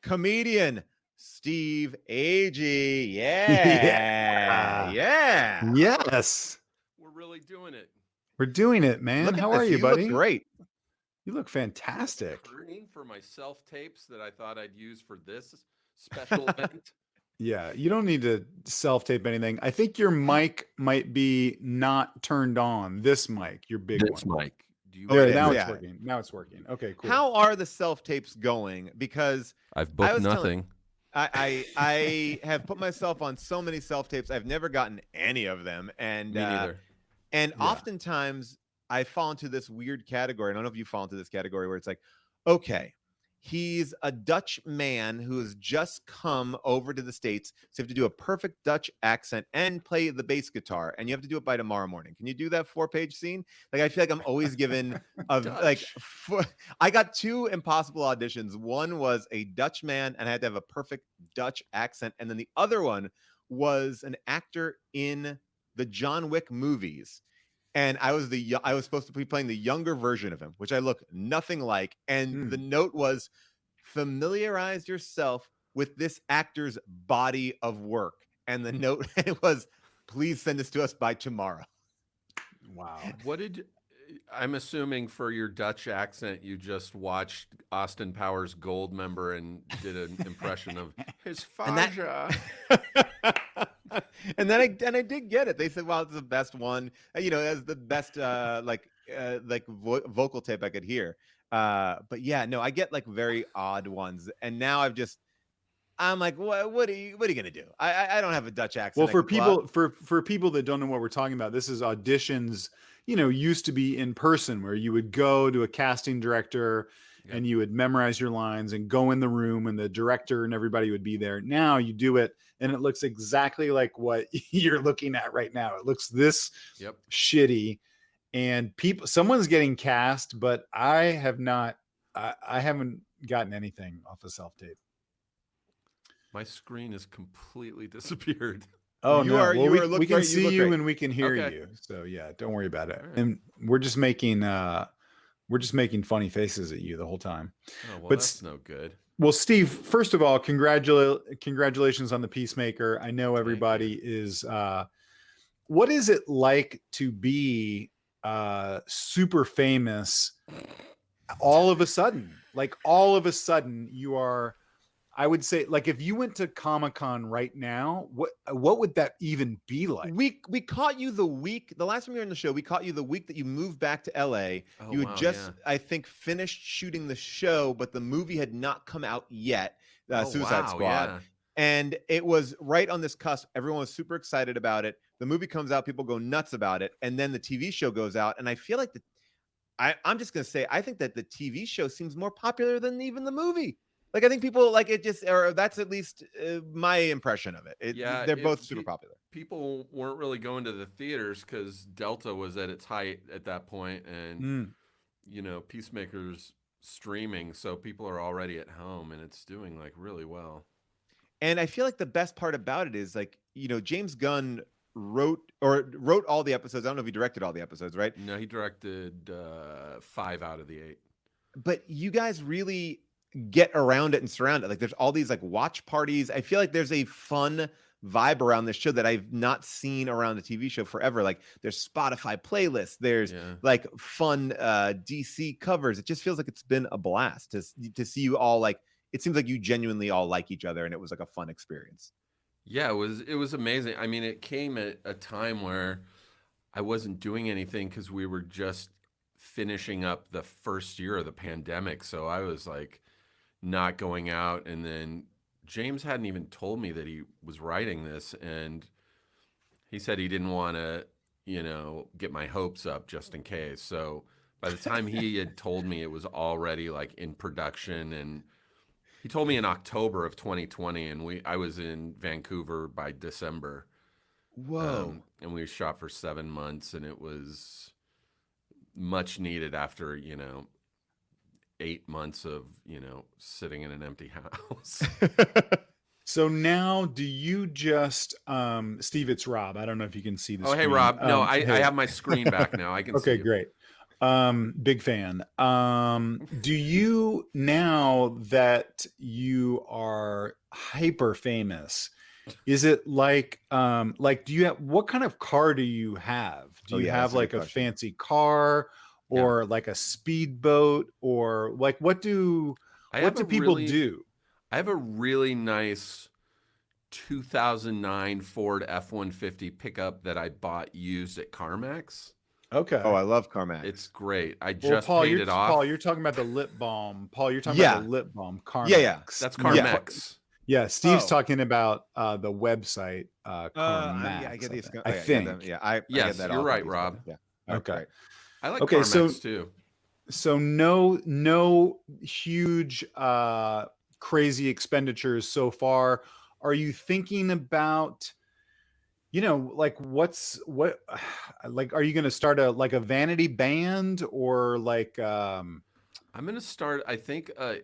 comedian Steve Agee. Yeah. Yeah. Yeah. Yes. We're really doing it. We're doing it, man. Look at How this. are you, You look buddy? great. You look fantastic. Turning for my self-tapes that I thought I'd use for this special event. Yeah, you don't need to self-tape anything. I think your mic might be not turned on. This mic, your big This one. mic. Do you There, it now is, it's yeah. working. Now it's working. Okay, cool. How are the self-tapes going? Because I've I booked was nothing. I have put myself on so many self-tapes. I've never gotten any of them. And Me neither. And Yeah. oftentimes I fall into this weird category. I don't know if you fall into this category where it's like, okay, he's a Dutch man who has just come over to the States. So you have to do a perfect Dutch accent and play the bass guitar. And you have to do it by tomorrow morning. Can you do that 4-page scene? Like, I feel like I'm always given Dutch. I got 2 impossible auditions. One was a Dutch man and I had to have a perfect Dutch accent. And then the other one was an actor in the John Wick movies. And I was supposed to be playing the younger version of him, which I look nothing like. And the note was, familiarize yourself with this actor's body of work. And the note was, please send this to us by tomorrow. Wow. I'm assuming for your Dutch accent, you just watched Austin Powers Goldmember and did an impression of his father. And then I did get it. They said, "Well, it's the best one. As the best vocal tape I could hear." But yeah, no, I get like very odd ones, and now I'm like, what are you gonna do? I don't have a Dutch accent. Well, for people that don't know what we're talking about, this is auditions. Used to be in person where you would go to a casting director. Yep. And you would memorize your lines and go in the room and the director and everybody would be there. Now you do it and it looks exactly like what you're looking at right now. It looks this shitty and someone's getting cast, but I haven't gotten anything off of self-tape. My screen has completely disappeared. Oh, we can see you and we can hear you. So yeah, don't worry about it. Right. And we're just making funny faces at you the whole time. Oh, well, that's no good. Well, Steve, first of all, congratulations on the Peacemaker. I know everybody is. What is it like to be super famous all of a sudden? Like all of a sudden you are, I would say, like if you went to Comic-Con right now, what would that even be like? We caught you the last time you were on the show, we caught you the week that you moved back to LA. You had just, I think, finished shooting the show, but the movie had not come out yet, Suicide Squad. Yeah. And it was right on this cusp. Everyone was super excited about it. The movie comes out, people go nuts about it. And then the TV show goes out. And I feel like I'm just going to say, I think that the TV show seems more popular than even the movie. Like, I think people like it or that's at least my impression of it. They're both super popular. People weren't really going to the theaters because Delta was at its height at that point. And, Peacemaker's streaming. So people are already at home and it's doing like really well. And I feel like the best part about it is like, James Gunn wrote all the episodes. I don't know if he directed all the episodes, right? No, he directed 5 out of the 8. But you guys really get around it and surround it. Like there's all these like watch parties. I feel like there's a fun vibe around this show that I've not seen around a TV show forever. Like there's Spotify playlists, there's like fun DC covers. It just feels like it's been a blast to see you all. Like it seems like you genuinely all like each other and it was like a fun experience. Yeah, it was amazing. I mean, it came at a time where I wasn't doing anything because we were just finishing up the first year of the pandemic. So I was like not going out, and then James hadn't even told me that he was writing this, and he said he didn't want to, get my hopes up just in case. So by the time he had told me it was already like in production, and he told me in October of 2020, and I was in Vancouver by December. Whoa. And we shot for 7 months, and it was much needed after, 8 months of, sitting in an empty house. So now do you just, Steve, it's Rob. I don't know if you can see this. Oh, hey, Rob. No, I have my screen back now. I can see Okay, you. Great. Big fan. Do you, now that you are hyper famous, is it like do you have, what kind of car do you have? Do Oh you yeah, have that's a good like a question. fancy car Yeah. or like a speedboat, or like what do people do? I have a really nice 2009 Ford F-150 pickup that I bought used at CarMax. Okay. Oh, I love CarMax. It's great. I Well, just paid it off. Paul, you're talking about the lip balm. Paul, you're talking Yeah. about the lip balm Yeah. CarMax. That's No, CarMax. yeah, Steve's Oh. talking about the website CarMax. Yeah, I get these. I think. I Yes, get that. you're all right, confused. Rob. Yeah. Okay. Right. I like Okay, CarMax too. So no huge crazy expenditures so far. Are you thinking about, like what like, are you going to start a vanity band, or like I'm gonna start, I think, a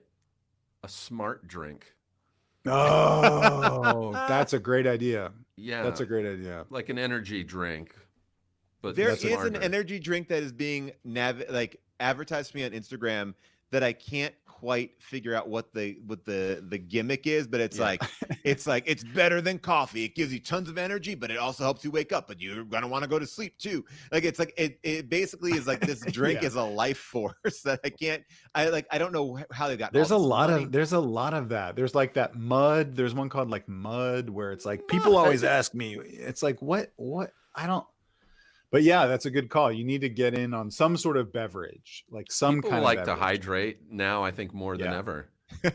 smart drink. oh, that's a great idea. Yeah, That's a great idea. like an energy drink, but There That's is an smarter. energy drink that is being advertised to me on Instagram that I can't quite figure out what the gimmick is, but it's Yeah. it's better than coffee. It gives you tons of energy, but it also helps you wake up, but you're gonna want to go to sleep too. Like it basically is like this drink Yeah. is a life force that I don't know how they got. There's all a this lot money. of that. There's like that mud. There's one called like Mud, where it's like people always ask me, it's like what I don't. But yeah, that's a good call. You need to get in on some sort of beverage, like some People kind like of to beverage. hydrate now, I think, more than Yeah. ever.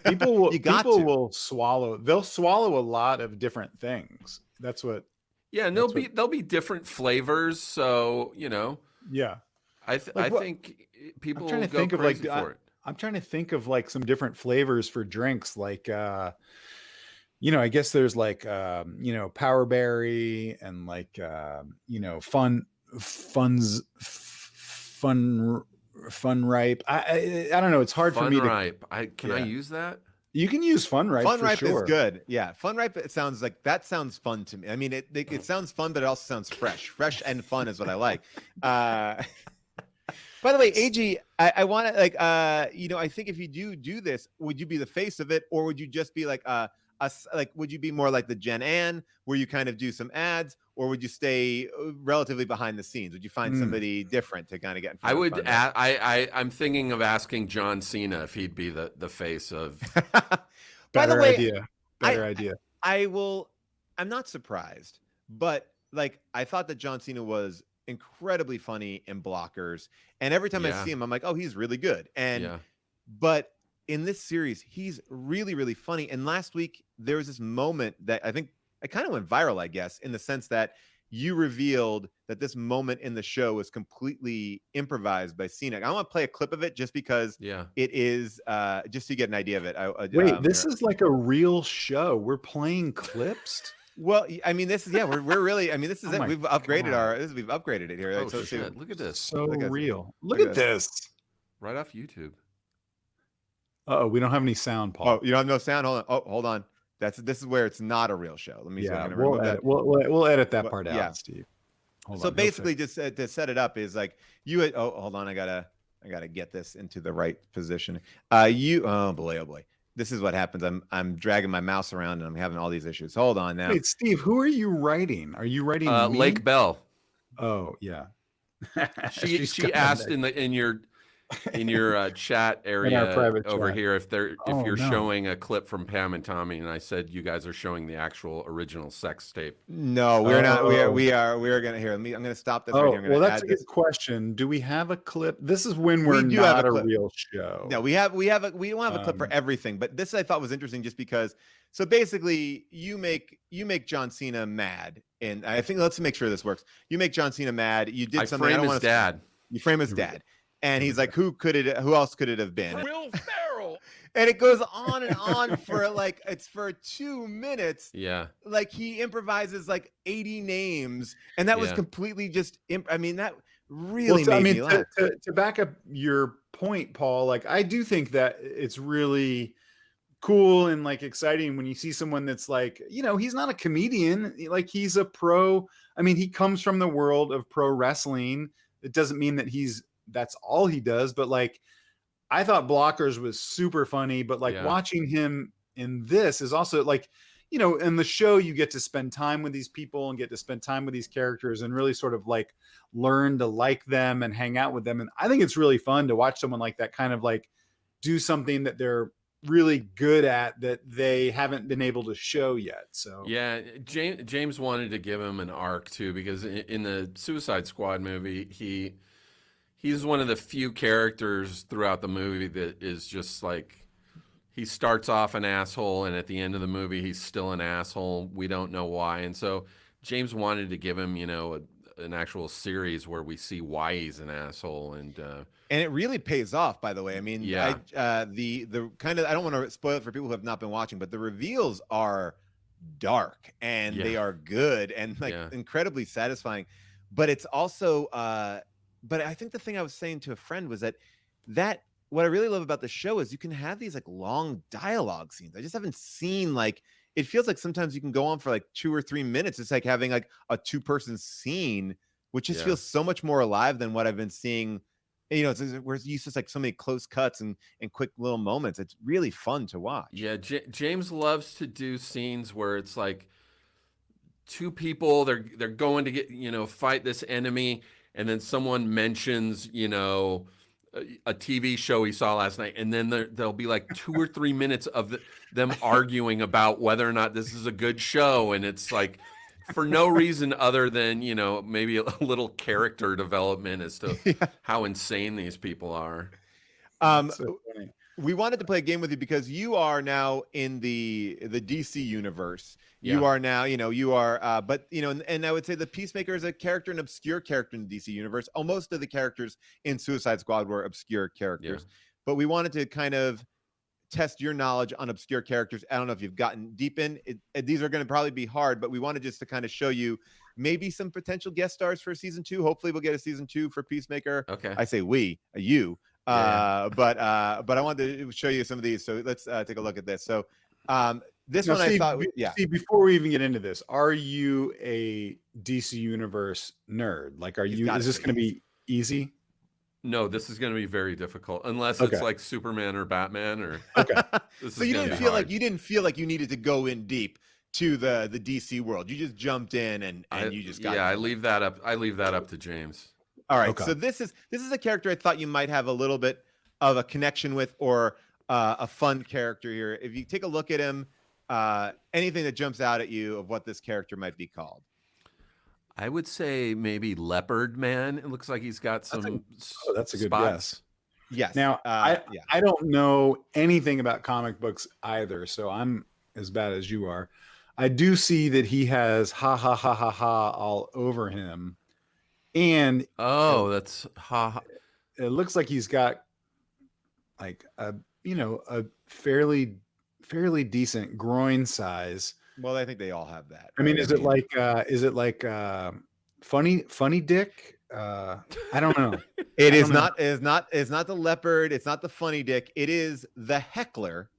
People will You got people to. will swallow. They'll swallow a lot of different things. That's what. Yeah, and That's there'll be different flavors. So Yeah. I Like what? think people I'm trying will to go think of like crazy for it. I'm trying to think of like some different flavors for drinks, like I guess there's like power berry, and like fun ripe. I don't know, it's hard for me to. Ripe. Can I Yeah. use that? You can use fun ripe Fun for ripe sure. is good. Yeah, fun ripe. It sounds like that sounds fun to me. I mean, it sounds fun, but it also sounds fresh. Fresh and fun is what I like. By the way, Agee, I want to I think if you do this, would you be the face of it, or would you just be like would you be more like the Jen Ann, where you kind of do some ads, or would you stay relatively behind the scenes? Would you find somebody different to kind of get in front I of would. fun? I'm thinking of asking John Cena if he'd be the face of. By the Better way, idea. Better idea. I'm not surprised, but like I thought that John Cena was incredibly funny in Blockers, and every time I Yeah. see him, I'm like, oh, he's really good. And Yeah. but in this series, he's really, really funny. And last week there was this moment that I think it kind of went viral, I guess, in the sense that you revealed that this moment in the show was completely improvised by Cena. I want to play a clip of it just because Yeah. it is just so you get an idea of it. Wait, this is like a real show. We're playing clips. Well, I mean, this is we're really. I mean, this is Oh it. my We've upgraded God. we've upgraded it here. Oh Like, so shit! Look at this. So Look at this. real. Look Look at at this. Right off YouTube. Oh, we don't have any sound, Paul. Oh, you don't have no sound. Hold on. Oh, hold on. This is where it's not a real show. Let me. Yeah, remove we'll that. edit, we'll edit that But- part out, yeah. Steve. Hold So on, basically, just to set it up is like you. Oh, hold on. I gotta get this into the right position. Oh boy. This is what happens. I'm dragging my mouse around and I'm having all these issues. Hold on now. Wait, Steve, who are you writing? Are you writing me? Lake Bell. Oh, yeah. She She's asked coming. in your chat area private over chat. here if Oh, you're no. showing a clip from Pam and Tommy, and I said you guys are showing the actual original sex tape. No, we're not. We Oh. are gonna I'm gonna stop this right Oh, here. I'm well, gonna that's add a good this. question. Do we have a clip? This is when We we're do have not a a clip. real show. No, we don't have a clip for everything, but this I thought was interesting just because. So basically, you make John Cena mad, and I think let's make sure this works. You make John Cena mad. You did I something. frame don't his dad. You frame his dad, and he's like, "Who else could it have been?" Will Ferrell. And it goes on and on for like it's for 2 minutes. Yeah. Like he improvises like 80 names, and that was Yeah. completely just. I mean, that really Well, made me laugh. to back up your point, Paul, like I do think that it's really cool and like exciting when you see someone that's like, he's not a comedian, like he's a pro. I mean, he comes from the world of pro wrestling. It doesn't mean that he's that's all he does. But like, I thought Blockers was super funny, but like watching him in this is also like, you know, in the show, you get to spend time with these people and get to spend time with these characters and really sort of like learn to like them and hang out with them. And I think it's really fun to watch someone like that kind of like do something that they're really good at that they haven't been able to show yet. So yeah, James wanted to give him an arc too, because in the Suicide Squad movie, he's one of the few characters throughout the movie that is just like, he starts off an asshole and at the end of the movie he's still an asshole. We don't know why. And so James wanted to give him, you know, an actual series where we see why he's an asshole, and it really pays off, by the way. I mean, the kind of, I don't want to spoil it for people who have not been watching, but the reveals are dark and they are good and like incredibly satisfying. But it's also but I think the thing I was saying to a friend was that what I really love about the show is you can have these like long dialogue scenes. I just haven't seen, like, it feels like sometimes you can go on for like 2 or 3 minutes. It's like having like a 2-person scene, which just feels so much more alive than what I've been seeing. You know, we're used to like so many close cuts and quick little moments. It's really fun to watch. Yeah, James loves to do scenes where it's like 2 people, they're going to get, you know, fight this enemy, and then someone mentions, you know, a TV show he saw last night, and then there'll be like 2 or 3 minutes of them arguing about whether or not this is a good show, and it's like for no reason other than, you know, maybe a little character development as to how insane these people are. So we wanted to play a game with you because you are now in the DC universe. You are now, you know, you are, but, you know, and I would say the Peacemaker is a character, an obscure character in the DC universe. Almost of the characters in Suicide Squad were obscure characters, but we wanted to kind of test your knowledge on obscure characters. I don't know if you've gotten deep in it. These are going to probably be hard, but we wanted just to kind of show you maybe some potential guest stars for season 2. Hopefully we'll get a season 2 for Peacemaker. Okay. I say you. But I wanted to show you some of these. So let's take a look at this. So this now, one Steve, I thought, Steve, before we even get into this, are you a DC Universe nerd? Like, is this going to be easy? No, this is going to be very difficult unless it's like Superman or Batman or. So you didn't feel like you needed to go in deep to the DC world. You just jumped in and you just got. I leave that up. I leave that up to James. All right. So this is a character I thought you might have a little bit of a connection with, or a fun character here. If you take a look at him, anything that jumps out at you of what this character might be called? I would say maybe Leopard Man. It looks like he's got some. That's a good spots. guess. Yes. Now, I don't know anything about comic books either, so I'm as bad as you are. I do see that he has ha ha ha ha ha all over him, and that's ha. It looks like he's got like a fairly decent groin size. Well, I think they all have that. I mean, is it like funny dick? I don't know. It's not the leopard. It's not the funny dick. It is the Heckler.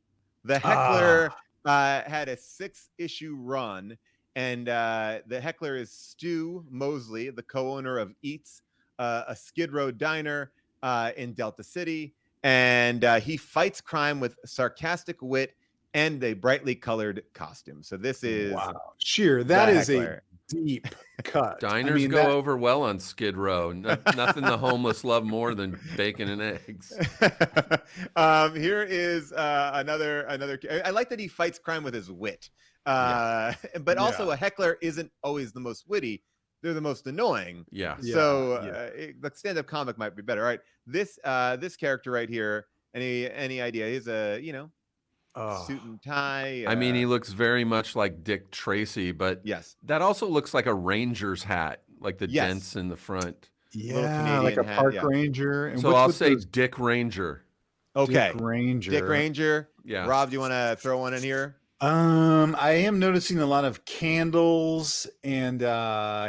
The Heckler had a 6-issue run, and the Heckler is Stu Mosley, the co-owner of Eats, a Skid Row diner in Delta City, and he fights crime with sarcastic wit and a brightly colored costume. So this is that is a deep cut. Diners go over well on Skid Row. Nothing the homeless love more than bacon and eggs. Here is another. I like that he fights crime with his wit. But also a heckler isn't always the most witty. They're the most annoying. So the stand-up comic might be better. All right. This character right here. Any idea? He's a suit and tie. I mean, he looks very much like Dick Tracy, but that also looks like a ranger's hat, like the dents in the front. Yeah, like a park ranger. And so I'll say Dick Ranger. Okay, Dick Ranger. Yeah. Rob, do you want to throw one in here? I am noticing a lot of candles, and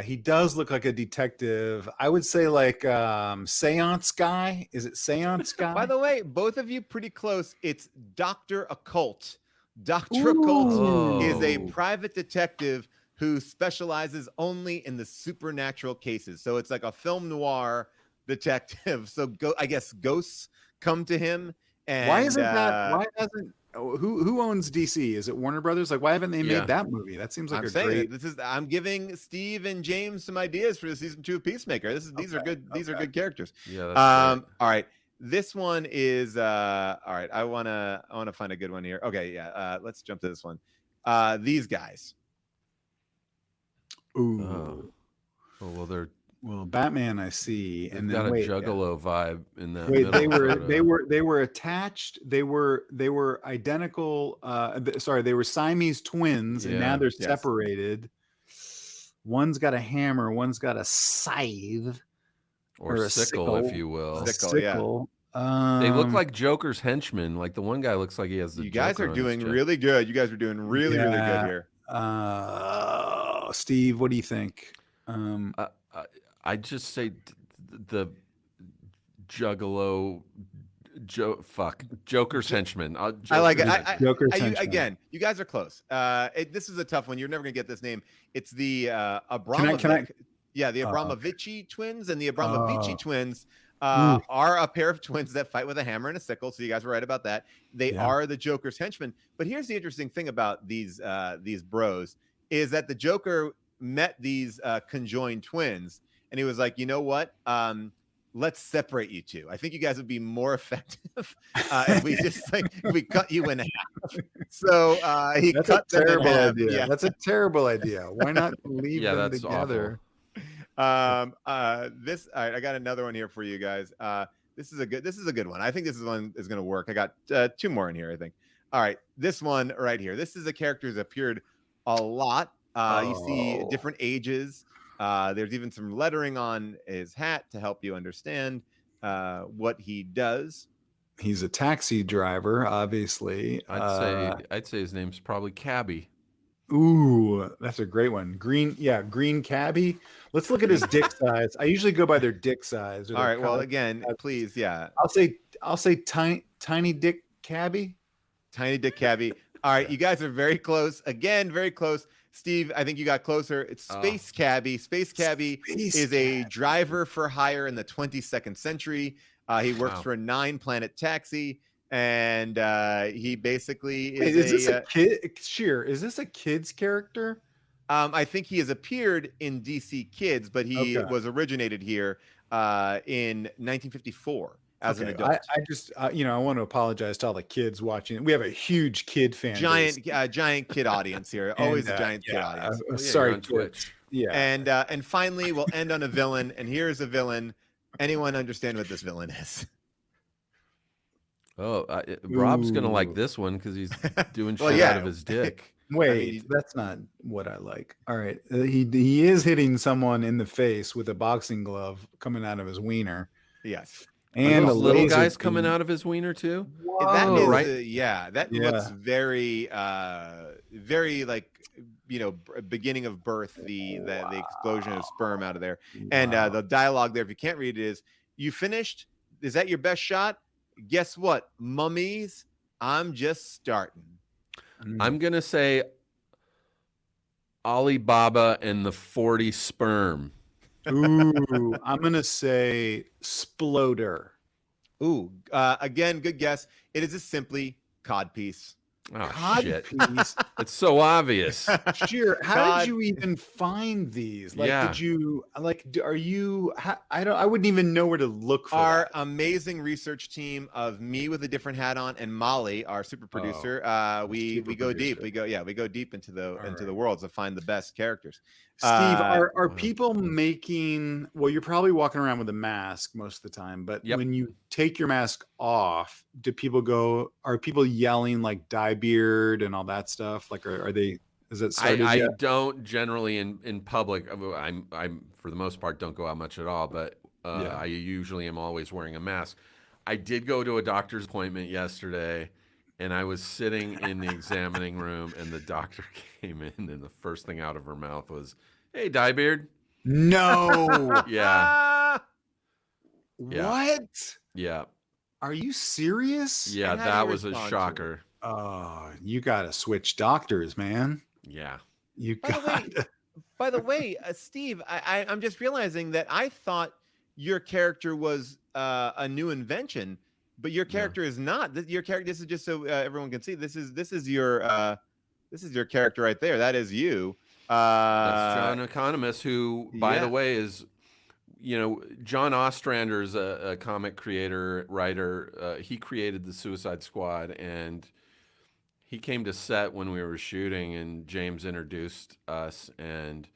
he does look like a detective. I would say like Seance Guy. Is it Seance Guy? By the way, both of you pretty close. It's Dr. Occult. Dr. Occult is a private detective who specializes only in the supernatural cases. So it's like a film noir detective. So I guess ghosts come to him. And why isn't that? Why hasn't? Who owns DC? Is it Warner Brothers? Like, why haven't they made that movie? That seems like I'm a saying great. I'm giving Steve and James some ideas for the season 2 of Peacemaker. These are good. These are good characters. Yeah. That's great. All right. This one is all right. I wanna find a good one here. Okay, yeah. Let's jump to this one. These guys. Ooh. Well, Batman, I see, and then got a Juggalo vibe in that. Wait, they were attached. They were identical. Sorry, they were Siamese twins, and now they're separated. One's got a hammer, one's got a scythe, or a sickle, if you will. Sickle. They look like Joker's henchmen. Like the one guy looks like he has the. You guys are doing really good. You guys are doing really good here. Steve, what do you think? I just say the Juggalo, Joker's henchman. I like it. Joker's henchman. Again, you guys are close. This is a tough one. You're never gonna get this name. It's the Abramovich. Yeah, the Abramovici twins, and the Abramovici twins are a pair of twins that fight with a hammer and a sickle. So you guys were right about that. They are the Joker's henchmen. But here's the interesting thing about these bros is that the Joker met these conjoined twins, and he was like, you know what? Let's separate you two. I think you guys would be more effective if we just if we cut you in half. So he cut them in half. Idea. Yeah. That's a terrible idea. Why not leave them together? All right, I got another one here for you guys. This is a good one. I think this one is going to work. I got 2 more in here, I think. All right, this one right here. This is a character who's appeared a lot. You see different ages. There's even some lettering on his hat to help you understand what he does. He's a taxi driver, obviously. I'd say his name's probably Cabby. Ooh, that's a great one. Green Cabby. Let's look at his dick size. I usually go by their dick size. All right. Well, again, please, yeah. I'll say tiny dick Cabby. Tiny dick Cabby. All right, you guys are very close. Again, very close. Steve, I think you got closer. It's Space Cabby. Space Cabby is a driver for hire in the 22nd century. He works for a 9-planet taxi, and he basically is. Wait, is this a kid? Sheer, is this a kid's character? I think he has appeared in DC Kids, but he was originated here in 1954. As an adult. I just, I want to apologize to all the kids watching. We have a huge kid fan base. Giant kid audience here. Always a giant kid audience. Sorry, on Twitch. Yeah. And finally, we'll end on a villain. And here's a villain. Anyone understand what this villain is? Rob's gonna like this one because he's doing shit out of his dick. Wait, that's not what I like. All right, he is hitting someone in the face with a boxing glove coming out of his wiener. Yes. And the little guys coming out of his wiener too. Whoa. That is right. That looks very, very like beginning of birth. The explosion of sperm out of there, and the dialogue there. If you can't read it, is you finished? Is that your best shot? Guess what, mummies? I'm just starting. I'm gonna say Alibaba and the 40 sperm. Ooh, I'm gonna say Sploder. Ooh, again, good guess. It is just simply codpiece. Oh, shit. It's so obvious. Sure. How did you even find these? Did you are you? I wouldn't even know where to look for our amazing research team of me with a different hat on and Molly, our super producer. We go deep. We go deep into the worlds to find the best characters. Steve, are people making? Well, you're probably walking around with a mask most of the time, but when you take your mask off, are people yelling like "Die Beard" and all that stuff? Like, are they? Is it started I yet? don't generally in public. I'm for the most part don't go out much at all, but I usually am always wearing a mask. I did go to a doctor's appointment yesterday, and I was sitting in the examining room, and the doctor came in, and the first thing out of her mouth was, "Hey, Die Beard." No. Yeah. What? Yeah. Are you serious? Yeah, that was a shocker. Oh, you got to switch doctors, man. Yeah. You got. By the way, Steve, I'm just realizing that I thought your character was a new invention, but your character is not. Your character. This is just so everyone can see. This is your character right there. That is you. That's John Economist, who, by the way, is, John Ostrander is a comic creator, writer. He created the Suicide Squad, and he came to set when we were shooting, and James introduced us, and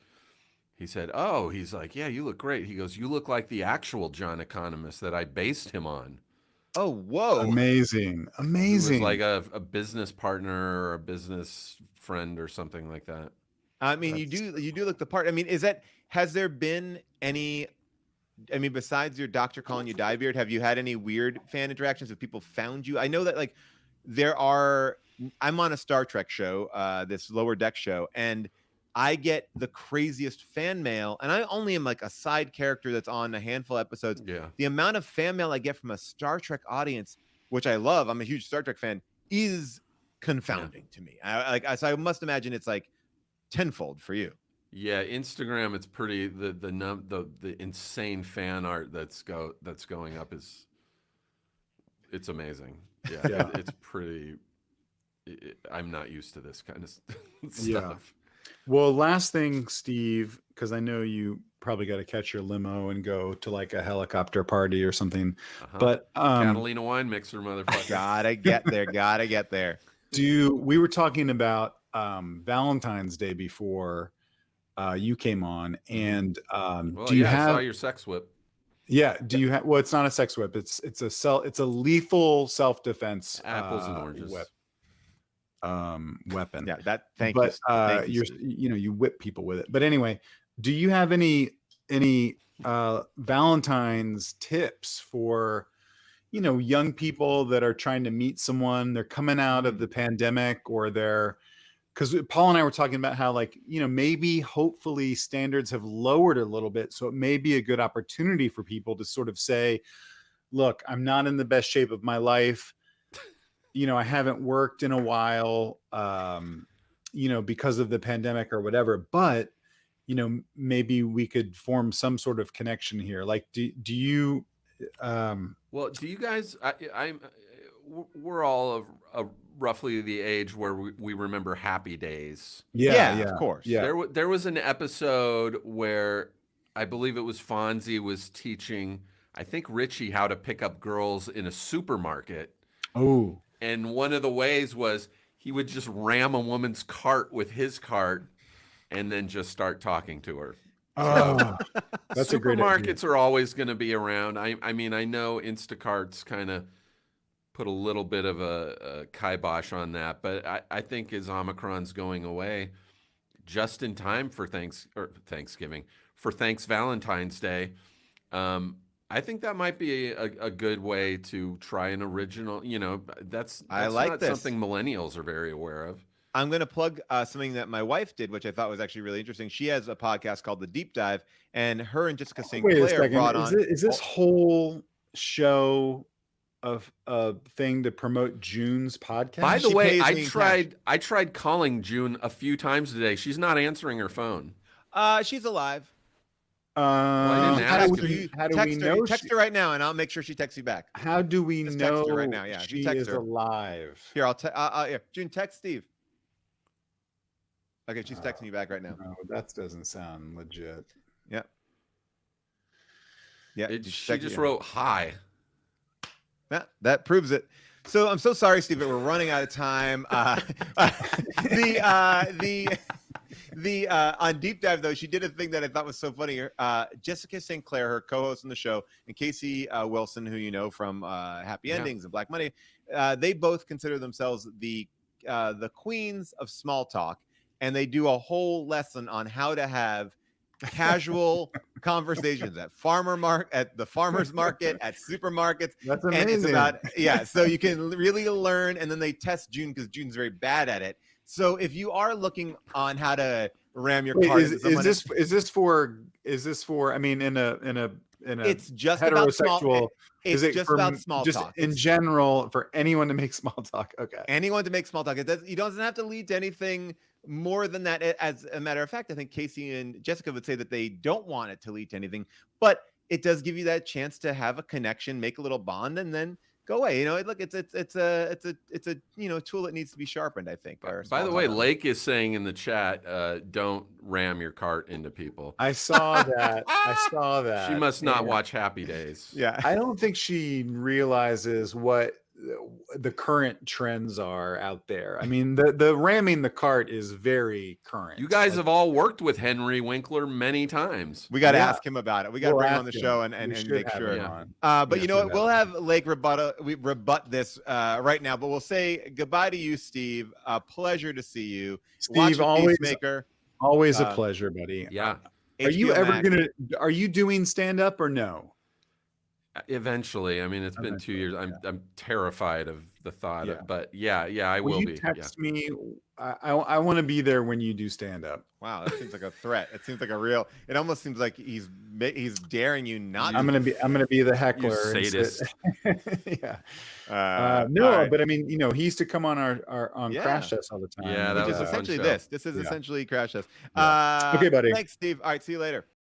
he said, "Oh," he's like, "Yeah, you look great." He goes, "You look like the actual John Economist that I based him on." Oh, whoa! Amazing. He was like a business partner or a business friend or something like that. I mean, you do look the part. I mean, has there been any? I mean, besides your doctor calling you Diebeard, have you had any weird fan interactions? Have people found you? I know that like I'm on a Star Trek show, this Lower Deck show, and I get the craziest fan mail, and I only am like a side character that's on a handful of episodes. Yeah. The amount of fan mail I get from a Star Trek audience, which I love, I'm a huge Star Trek fan, is confounding to me. So I must imagine it's like tenfold for you. Yeah, Instagram, it's pretty the insane fan art that's going up it's amazing. Yeah, it's pretty. I'm not used to this kind of stuff. Yeah. Well, last thing, Steve, because I know you probably got to catch your limo and go to like a helicopter party or something. But Catalina wine mixer, motherfucker. Gotta get there. We were talking about Valentine's Day before you came on, and do you have? I saw your sex whip. Yeah. Do you have? Well, it's not a sex whip. It's a lethal self-defense apples and oranges weapon. Yeah. Thank you. You whip people with it. But anyway, do you have any Valentine's tips for young people that are trying to meet someone? They're coming out of the pandemic, or because Paul and I were talking about how maybe hopefully standards have lowered a little bit, so it may be a good opportunity for people to sort of say, look, I'm not in the best shape of my life. I haven't worked in a while, because of the pandemic or whatever, but, maybe we could form some sort of connection here. Like, do you, well, do you guys, we're all of roughly the age where we remember Happy Days. Yeah, of course. Yeah. There was an episode where I believe it was Fonzie was teaching, I think, Richie how to pick up girls in a supermarket. Oh. And one of the ways was he would just ram a woman's cart with his cart and then just start talking to her. Oh, that's a great idea. Supermarkets are always going to be around. I mean, I know Instacart's kind of put a little bit of a kibosh on that, but I think as Omicron's going away, just in time for Thanksgiving, for Valentine's Day, I think that might be a good way to try an original. That's not something millennials are very aware of. I'm going to plug something that my wife did, which I thought was actually really interesting. She has a podcast called The Deep Dive, and her and Jessica St. Clair brought on. Is this whole show of a thing to promote June's podcast? By the way, I tried calling June a few times today. She's not answering her phone. She's alive. How do we know? Text her right now, and I'll make sure she texts you back. How do we know text her right now? Yeah, she is alive? Here, June, text Steve. Okay, she's texting you back right now. No, that doesn't sound legit. Yeah. Yeah. She just wrote hi. Yeah, that proves it. So I'm so sorry, Steve, but we're running out of time. On Deep Dive, though, she did a thing that I thought was so funny. Jessica St. Clair, her co-host on the show, and Casey Wilson, who you know from Happy Endings and Black Monday, they both consider themselves the queens of small talk, and they do a whole lesson on how to have casual conversations at the farmer's market, at supermarkets. That's amazing. And it's so you can really learn, and then they test June because June's very bad at it. So if you are looking on how to ram your cart, is this for? I mean, in a it's just heterosexual. It's just about small talk. In general, for anyone to make small talk. Okay. Anyone to make small talk. It doesn't have to lead to anything more than that. As a matter of fact, I think Casey and Jessica would say that they don't want it to lead to anything, but it does give you that chance to have a connection, make a little bond, and then go away. You know, look, it's a you know, tool that needs to be sharpened, I think. By the way, Lake is saying in the chat, don't ram your cart into people. I saw that. I saw that. She must not watch Happy Days. Yeah. I don't think she realizes what the current trends are out there. I mean, the ramming the cart is very current. You guys have all worked with Henry Winkler many times. We got to ask him about it. We got to bring him on the show and make sure. But you know what? We'll have Lake rebut this right now. But we'll say goodbye to you, Steve. A pleasure to see you. Steve, always a pleasure, buddy. Yeah. Are you doing stand up or no? Eventually. I mean, it's been 2 years. I'm terrified of the thought of, but I will be. Text me. I want to be there when you do stand up. Wow, that seems like a threat. It seems like a real. It almost seems like he's daring you not. I'm gonna be the heckler. You sadist. Yeah. No, but I mean, you know, he used to come on our Crash Test all the time. Yeah, that which was is essentially this. This is essentially Crash Test. Okay, buddy. Thanks, Steve. All right, see you later.